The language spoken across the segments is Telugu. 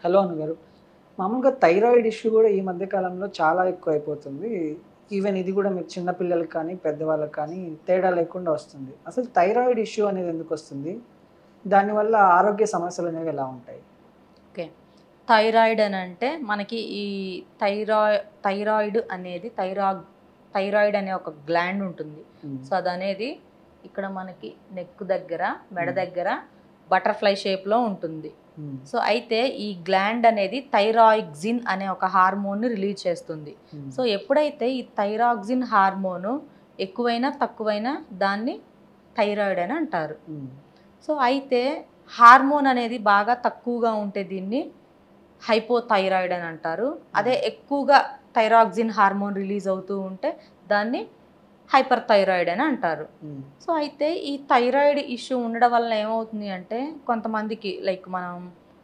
హలో అన్నగారు. మామూలుగా థైరాయిడ్ ఇష్యూ గూడా ఈ మధ్య కాలంలో చాలా ఎక్కువైపోతుంది. ఈవెన్ ఇది గూడా మీరు చిన్న పిల్లలకి కానీ, పెద్దవాళ్ళకి కానీ తేడా లేకుండా వస్తుంది. అసలు థైరాయిడ్ ఇష్యూ అనేది ఎందుకొస్తుంది? దానివల్ల ఆరోగ్య సమస్యలనేవి ఎలా ఉంటాయి? ఓకే. థైరాయిడ్ అనంటే మనకి ఈ థైరాయిడ్ అనేది థైరాయిడ్ అనే ఒక గ్లాండ్ ఉంటుంది. హ్మ్. సో, అదనేది ఇక్కడ మనకి నెక్ దగ్గర, మెడ హ్మ్. దగ్గర బటర్‌ఫ్లై షేప్‌లో ఉంటుంది. హ్మ్. సో, అయితే ఈ గ్లాండ్ అనేది థైరాక్సిన్ అనే ఒక హార్మోన్‌ని రిలీజ్ చేస్తుంది. హ్మ్. సో, ఎప్పుడైతే ఈ థైరాక్సిన్ హార్మోను ఎక్కువైనా, తక్కువైనా దాన్ని థైరాయిడ్ అని అంటారు. హ్మ్. సో, అయితే హార్మోన్ అనేది బాగా తక్కువగా ఉంటే దీన్ని హైపోథైరాయిడ్ అని అంటారు. అదే ఎక్కువగా థైరాక్సిన్ హార్మోన్ రిలీజ్ అవుతూ ఉంటే దాన్ని హైపర్ థైరాయిడ్ అని అంటారు. హ్మ్. సో, అయితే ఈ థైరాయిడ్ ఇష్యూ ఉండడం వలన ఏమవుతుంది అంటే కొంతమందికి లైక్ మనం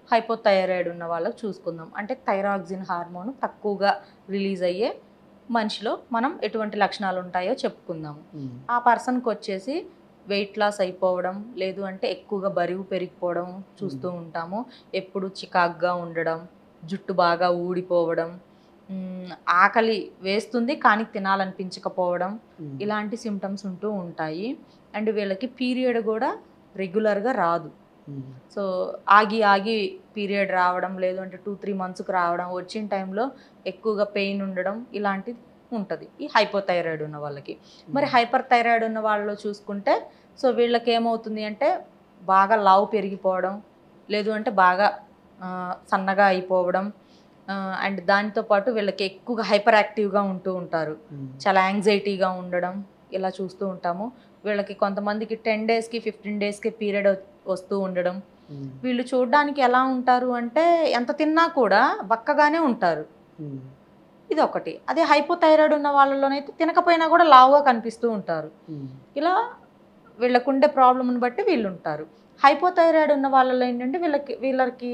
హైపోథైరాయిడ్ ఉన్న వాళ్ళకి చూసుకుందాం. అంటే థైరాక్సిన్ హార్మోన్ తక్కువగా రిలీజ్ అయ్యే మనిషిలో మనం ఎటువంటి లక్షణాలు ఉంటాయో చెప్పుకుందాము. హ్మ్. ఆ పర్సన్‌కి వచ్చేసి వెయిట్ లాస్ అయిపోవడం, లేదు అంటే ఎక్కువగా బరువు పెరిగిపోవడం చూస్తూ ఉంటాము. ఎప్పుడు చికాకుగా ఉండడం, జుట్టు బాగా ఊడిపోవడం, ఆకలి వేస్తుంది కానీ తినాలనిపించకపోవడం, హ్మ్. ఇలాంటి సింప్టమ్స్ ఉంటూ ఉంటాయి. అండ్ వీళ్ళకి పీరియడ్ కూడా రెగ్యులర్‌గా రాదు. హ్మ్. సో, ఆగి ఆగి పీరియడ్ రావడం, లేదు అంటే 2, 3 మంత్స్‌కి రావడం, వచ్చిన టైంలో ఎక్కువగా పెయిన్ ఉండడం ఇలాంటిది ఉంటది. ఈ హైపోథైరాయిడ్ ఉన్న వాళ్ళకి. మరి హైపర్ థైరాయిడ్ ఉన్న వాళ్ళలో చూసుకుంటే సో, వీళ్ళకేమవుతుంది అంటే బాగా లావు పెరిగిపోవడం, లేదు అంటే బాగా సన్నగా అయిపోవడం, అండ్ దానితో పాటు వీళ్ళకి ఎక్కువగా హైపర్ యాక్టివ్‌గా ఉంటూ ఉంటారు. హ్మ్. చాలా యాంగ్జైటీగా ఉండడం ఇలా చూస్తూ ఉంటాము. వీళ్ళకి కొంతమందికి 10 డేస్‌కి, 15 డేస్‌కి పీరియడ్ వస్తూ ఉండడం. హ్మ్. వీళ్ళు చూడ్డానికి ఎలా ఉంటారు అంటే ఎంత తిన్నా కూడా బక్కగానే ఉంటారు. హ్మ్. ఇదొకటి. అదే హైపోథైరాయిడ్ ఉన్న వాళ్ళలోనైతే తినకపోయినా కూడా లావుగా కనిపిస్తూ ఉంటారు. హ్మ్. ఇలా వీళ్ళకుండే ప్రాబ్లమ్‌ని బట్టి వీళ్ళుంటారు. హైపోథైరాయిడ్ ఉన్న వాళ్ళలో ఏంటంటే వీళ్ళకి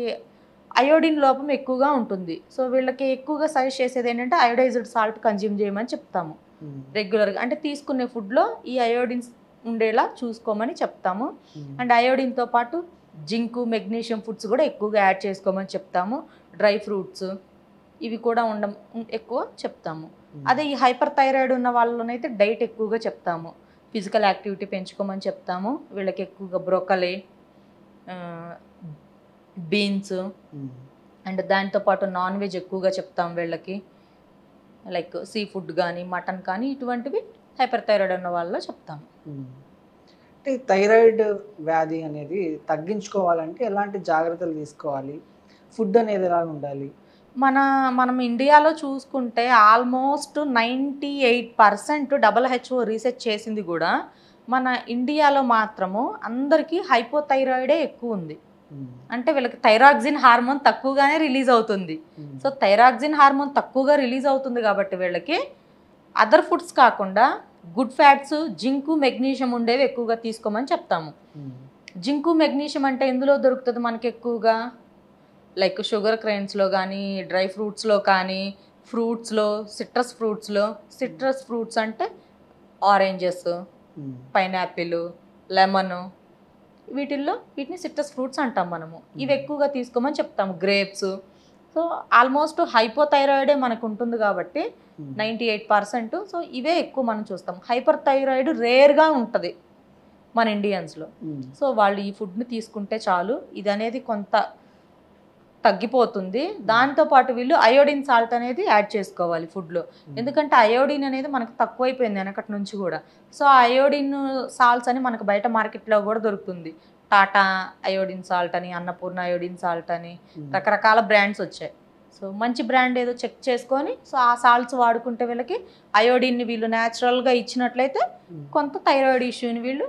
అయోడిన్ లోపం ఎక్కువగా ఉంటుంది. సో, వీళ్ళకి ఎక్కువగా సజెస్ట్ చేసేదేంటంటే అయోడైజ్డ్ సాల్ట్ కన్జ్యూమ్ చేయమని చెప్తాము. హ్మ్. రెగ్యులర్‌గా. అంటే తీసుకునే ఫుడ్‌లో ఈ అయోడిన్స్ ఉండేలా చూసుకోమని చెప్తాము. హ్మ్. అండ్ అయోడిన్‌తో పాటు జింకు, మెగ్నీషియం ఫుడ్స్ కూడా ఎక్కువగా యాడ్ చేసుకోమని చెప్తాము. డ్రై ఫ్రూట్స్ ఇవి కూడా ఎక్కువ చెప్తాము. అదే ఈ హైపర్ థైరాయిడ్ ఉన్న వాళ్ళలోనైతే డైట్ ఎక్కువగా చెప్తాము. ఫిజికల్ యాక్టివిటీ పెంచుకోమని చెప్తాము. వీళ్ళకి ఎక్కువగా బ్రోకలీ, ఆహ్, బీన్స్ హ్మ్. అండ్ దానితో పాటు నాన్ వెజ్ ఎక్కువగా చెప్తాం వీళ్ళకి. లైక్ సీ ఫుడ్ గానీ, మటన్ కానీ ఇటువంటివి హైపర్ థైరాయిడ్ ఉన్న వాళ్ళలో చెప్తాము. హ్మ్. అంటే థైరాయిడ్ వ్యాధి అనేది తగ్గించుకోవాలంటే ఎలాంటి జాగ్రత్తలు తీసుకోవాలి? ఫుడ్ అనేది ఎలా ఉండాలి? మనం ఇండియాలో చూసుకుంటే ఆల్మోస్ట్ 98% WHO రీసెర్చ్ చేసింది గూడా, మన ఇండియాలో మాత్రము అందరికీ హైపోథైరాయిడే ఎక్కువుంది. హ్మ్. అంటే వీళ్ళకి థైరాక్సిన్ హార్మోన్ తక్కువగానే రిలీజ్ అవుతుంది. హ్మ్. సో, థైరాక్సిన్ హార్మోన్ తక్కువగా రిలీజ్ అవుతుంది గాబట్టి వీళ్ళకి అదర్ ఫుడ్స్ కాకుండా గుడ్ ఫ్యాట్స్, జింకు, మెగ్నీషియం ఉండేవి ఎక్కువగా తీసుకోమని చెప్తాము. హ్మ్. జింకు, మెగ్నీషియం అంటే ఎందులో దొరుకుతది మనకెక్కువగా? లైక్ షుగర్ క్రేన్స్‌లో గానీ, డ్రై ఫ్రూట్స్‌లో కానీ, ఫ్రూట్స్‌లో, సిట్రస్ ఫ్రూట్స్ అంటే ఆరెంజెస్, హ్మ్. పైనాపిలు, లెమను వీటిని సిట్రస్ ఫ్రూట్స్ అంటాం మనము. ఇవి ఎక్కువగా తీసుకోమని చెప్తాము. గ్రేప్స్. సో, ఆల్మోస్ట్ హైపోథైరాయిడే మనకుంటుంది కాబట్టి హ్మ్. 98% సో, ఇవే ఎక్కువ మనం చూస్తాం. హైపర్ థైరాయిడ్ రేర్‌గా ఉంటది మన ఇండియన్స్‌లో. హ్మ్. సో, వాళ్ళు ఈ ఫుడ్‌ని తీసుకుంటే చాలు. ఇదనేది కొంత తగ్గిపోతుంది. దాంతో పాటు వీళ్ళు అయోడిన్ సాల్ట్ అనేది యాడ్ చేసుకోవాలి ఫుడ్‌లో. ఎందుకంటే అయోడిన్ అనేది మనకు తక్కువైపోయింది వెనకటి నుంచి గూడా. సో, ఆ అయోడిన్ సాల్ట్స్ అని మనకు బయట మార్కెట్‌లో గూడా దొరుకుతుంది. టాటా అయోడిన్ సాల్ట్ అని, అన్నపూర్ణ అయోడిన్ సాల్ట్ అని హ్మ్. రకరకాల బ్రాండ్స్ వచ్చాయి. సో, మంచి బ్రాండ్ ఏదో చెక్ చేసుకొని సో, ఆ సాల్ట్స్ వాడుకుంటే వీళ్ళకి అయోడిన్‌ని వీళ్ళు నేచురల్‌గా ఇచ్చినట్లయితే హ్మ్. కొంత థైరాయిడ్ ఇష్యూని వీళ్ళు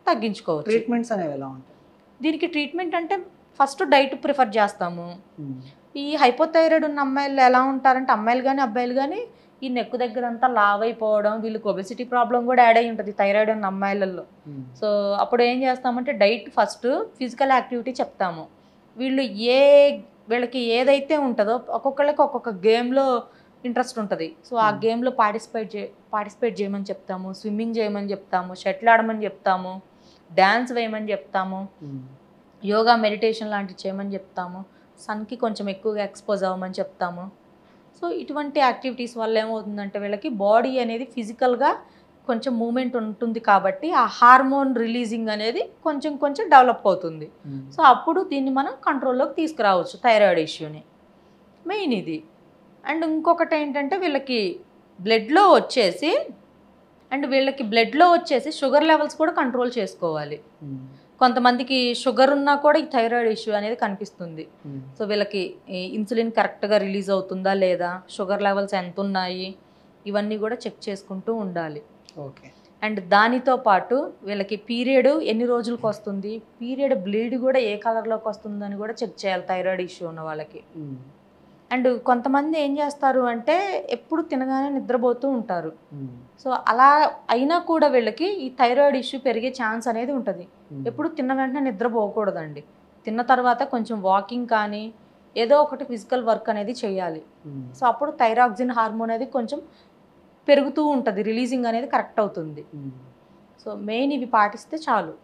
తగ్గించుకోవచ్చు. ట్రీట్మెంట్స్ అనేవి ఎలా ఉంటాయి? దీనికి ట్రీట్మెంట్ అంటే ఫస్ట్ డైట్ ప్రిఫర్ చేస్తాము. హ్మ్. ఈ హైపోథైరాయిడ్ ఉన్న అమ్మాయిలు ఎలా ఉంటారంటే అమ్మాయిలు గానీ, అబ్బాయిలు గానీ ఈ నెక్ దగ్గరంతా లావైపోవడం, వీళ్ళకి ఒబెసిటీ ప్రాబ్లమ్ గూడా యాడ్ అయ్యి ఉంటది థైరాయిడ్ ఉన్న అమ్మాయిలలో. హ్మ్. సో, అప్పుడు ఏం చేస్తామంటే డైట్ ఫస్ట్ ఫిజికల్ యాక్టివిటీ చెప్తాము. వీళ్ళు ఏ వీళ్ళకి ఏదైతే ఉంటదో ఒక్కొక్కళ్ళకి ఒక్కొక్క గేమ్‌లో ఇంట్రెస్ట్ ఉంటది. సో, ఆ గేమ్‌లో పార్టిసిపేట్ చేయమని చెప్తాము. స్విమ్మింగ్ చేయమని చెప్తాము. షటిల్ ఆడమని చెప్తాము. డాన్స్ వేయమని చెప్తాము. హ్మ్. యోగా, మెడిటేషన్ లాంటివి చేయమని చెప్తాము. సన్కి కొంచెం ఎక్కువగా ఎక్స్పోజ్ అవ్వమని చెప్తాము. సో ఇటువంటి యాక్టివిటీస్ వల్ల ఏమవుతుందంటే వీళ్ళకి బాడీ అనేది ఫిజికల్గా కొంచెం మూమెంట్ ఉంటుంది కాబట్టి ఆ హార్మోన్ రిలీజింగ్ అనేది కొంచెం కొంచెం డెవలప్ అవుతుంది. సో అప్పుడు దీన్ని మనం కంట్రోల్లోకి తీసుకురావచ్చు థైరాయిడ్ ఇష్యూని. మెయిన్ ఇది. అండ్ ఇంకొకటి ఏంటంటే వీళ్ళకి బ్లడ్లో వచ్చేసి షుగర్ లెవెల్స్ కూడా కంట్రోల్ చేసుకోవాలి. కొంతమందికి షుగర్ ఉన్నా కూడా ఈ థైరాయిడ్ ఇష్యూ అనేది కనిపిస్తుంది. సో వీళ్ళకి ఇన్సులిన్ కరెక్ట్గా రిలీజ్ అవుతుందా లేదా, షుగర్ లెవెల్స్ ఎంత ఉన్నాయి, ఇవన్నీ కూడా చెక్ చేసుకుంటూ ఉండాలి. ఓకే. అండ్ దానితో పాటు వీళ్ళకి పీరియడ్ ఎన్ని రోజులకు వస్తుంది, పీరియడ్ బ్లీడ్ కూడా ఏ కలర్లోకి వస్తుందని కూడా చెక్ చేయాలి థైరాయిడ్ ఇష్యూ ఉన్న వాళ్ళకి. అండ్ కొంతమంది ఏం చేస్తారు అంటే ఎప్పుడు తినగానే నిద్రపోతూ ఉంటారు. సో అలా అయినా కూడా వీళ్ళకి ఈ థైరాయిడ్ ఇష్యూ పెరిగే ఛాన్స్ అనేది ఉంటుంది. ఎప్పుడు తిన్న వెంటనే నిద్రపోకూడదండి. తిన్న తర్వాత కొంచెం వాకింగ్ కానీ ఏదో ఒకటి ఫిజికల్ వర్క్ అనేది చేయాలి. సో అప్పుడు థైరాక్సిన్ హార్మోన్ అనేది కొంచెం పెరుగుతూ ఉంటుంది, రిలీజింగ్ అనేది కరెక్ట్ అవుతుంది. సో మెయిన్ ఇవి పాటిస్తే చాలు.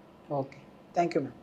Okay, thank you ma'am.